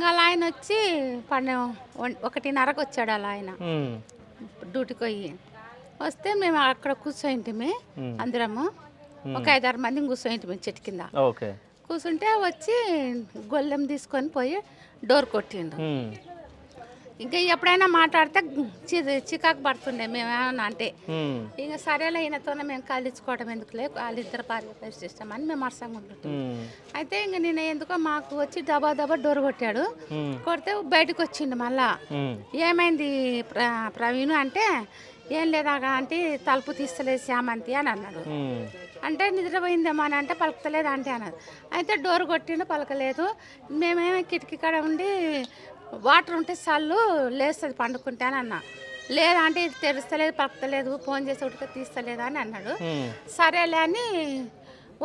అలా ఆయన వచ్చి 1:30కి వచ్చాడు అలా ఆయన ఉమ్, డ్యూటీకి పోయి వస్తే మేము అక్కడ కూర్చోయింటిమి అందరము ఒక 5-6 మందిని కూర్చోయింటిమి చెట్టు కింద ఓకే. కూర్చుంటే వచ్చి గొల్లెం తీసుకొని పోయి డోర్ కొట్టిండు. ఉమ్, ఇంకా ఎప్పుడైనా మాట్లాడితే చికాకు పడుతుండే మేమేమన్నా అంటే ఉమ్, ఇంకా సరేలే ఈయనతోనే మేము కాలించుకోవడం ఎందుకులే వాళ్ళిద్దరు పరిస్థిస్తామని మేము అరసంగా ఉంటుంటాం. ఉమ్, అయితే ఇంక నేను ఎందుకో మాకు వచ్చి దబా డోర్ కొట్టాడు. ఉమ్, కొడితే బయటకు వచ్చిండు మళ్ళా. ఉమ్, ఏమైంది ప్రవీణ్ అంటే ఏం లేదా అంటే తలుపు తీస్తలేదు శ్యామంతి అని అన్నాడు. ఉమ్, అంటే నిద్రపోయిందేమో అని అంటే పలకలేదు అంటే అన్నది. అయితే డోర్ కొట్టిండు పలకలేదు. మేమేమో కిటికీ కాడ ఉండి వాటర్ ఉంటే చల్లు లేస్తుంది పండుకుంటే అని అన్నా. లేదా అంటే ఇది తెరుస్తలేదు పలకలేదు ఫోన్ చేసి ఉడిక తీస్తలేదు అని అన్నాడు. ఉమ్, సరేలే అని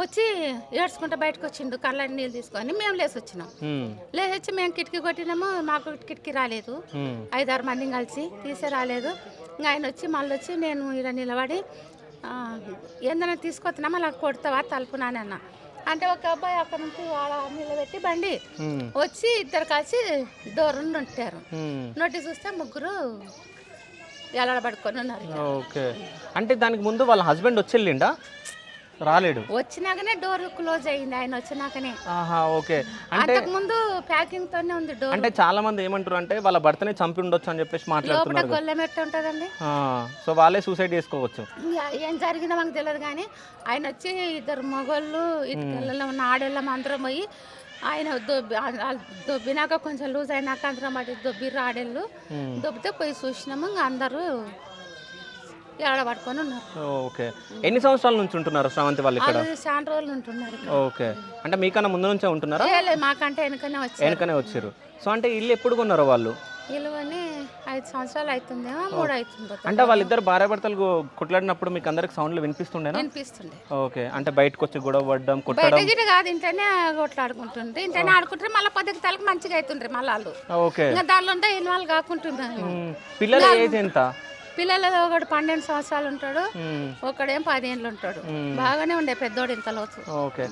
వచ్చి ఏడ్చుకుంటూ బయటకు వచ్చిండు కళ్ళ నీళ్ళు తీసుకొని. మేము లేచి వచ్చినాం. ఉమ్, లేచి వచ్చి మేము కిటికీ కొట్టినాము. మాకు కిటికీ రాలేదు. ఉమ్, 5-6 మందిని కలిసి తీసే రాలేదు. ఇంకా ఆయన వచ్చి మళ్ళీ వచ్చి నేను ఇలా నిలబడి ఏందన్నా తీసుకొస్తున్నా మళ్ళీ కొడతావా తలుపునా అని అన్న. అంటే ఒక అబ్బాయి అక్కడ నుంచి వాళ్ళ నిలబెట్టి బండి ఉమ్, వచ్చి ఇద్దరు కలిసి డోర్ ఉంటారు. ఉమ్. నోటి చూస్తే ముగ్గురు ఎలాడబడుకొని ఉన్నారు. ఓకే. అంటే దానికి ముందు వాళ్ళ హస్బెండ్ వచ్చి వెళ్ళిండా? రాలేడు. వచ్చినాకనే డోర్ క్లోజ్ అయింది ఆయన వచ్చినాకనే. ఆహా, ఓకే. అంటే అంతకు ముందు ప్యాకింగ్ తోనే ఉంది డోర్. అంటే చాలా మంది ఏమంటారు అంటే వాళ్ళ భర్తనే చంపి ఉండొచ్చు అని చెప్పేసి లోపల మాట్లాడుతున్నారు కదా. గొల్లెం ఎట్ట ఉంటుందండి. సో వాళ్ళే సూసైడ్ చేసుకోవచ్చు. ఏం జరిగిందో మాకు తెలియదు కానీ ఆయన వచ్చి ఇద్దరు మగోళ్ళు ఇటుకల్లో ఉన్న ఆడోళ్ళం అందరం పోయి ఆయన దొబ్బినాక కొంచెం లూజ్ అయినాక అందరం పడి దొబ్బిర్రు ఆడేళ్ళు. దొబ్బితే పోయి చూసినాము. ఇంకా అందరూ పడుకొని ఉన్నారు. ఓకే. ఎన్ని సంవత్సరాల నుంచి ఉంటున్నారు శ్రావంతి వాళ్ళు ఇక్కడ? వాళ్ళు చాలా రోజులు ఉంటున్నారు ఇక్కడ. ఓకే. అంటే మీకన్నా ముందు నుంచే ఉంటున్నారా? లేదు మాకంటే వెనకనే వచ్చారు. వెనకనే వచ్చారు. సో అంటే ఇల్లు ఎప్పుడు కొన్నారో వాళ్ళు? ఇలువని 5 సంవత్సరాలు అవుతుందేమో 3 అవుతుంది. అంటే వాళ్ళిద్దరు భార్యాభర్తలు కొట్లాడినప్పుడు మీకు అందరికి సౌండ్లు వినిపిస్తుండేనా? వినిపిస్తుండే. ఓకే. అంటే బయటకు వచ్చి గొడవ పడడం బయట కొట్టడం? గిట కాదు ఇంటనే కొట్లాడుకుంటుండ్రు. ఇంటనే ఆడుకుంటారు. మళ్ళీ పొద్దుకి తలకి మంచిగా అవుతుండ్రు మళ్ళీ వాళ్ళు. ఓకే. ఇంకా దానిలో ఉంటే ఇన్వాల్వ్ కాకుంటున్నారు. పిల్లల ఏజ్ ఎంత? పిల్లలు ఒకడు 12 సంవత్సరాలు ఉంటాడు, ఒకడేం 10 ఏళ్ళు ఉంటాడు. బాగానే ఉండే పెద్దోడు ఇంత లోతు. ఓకే.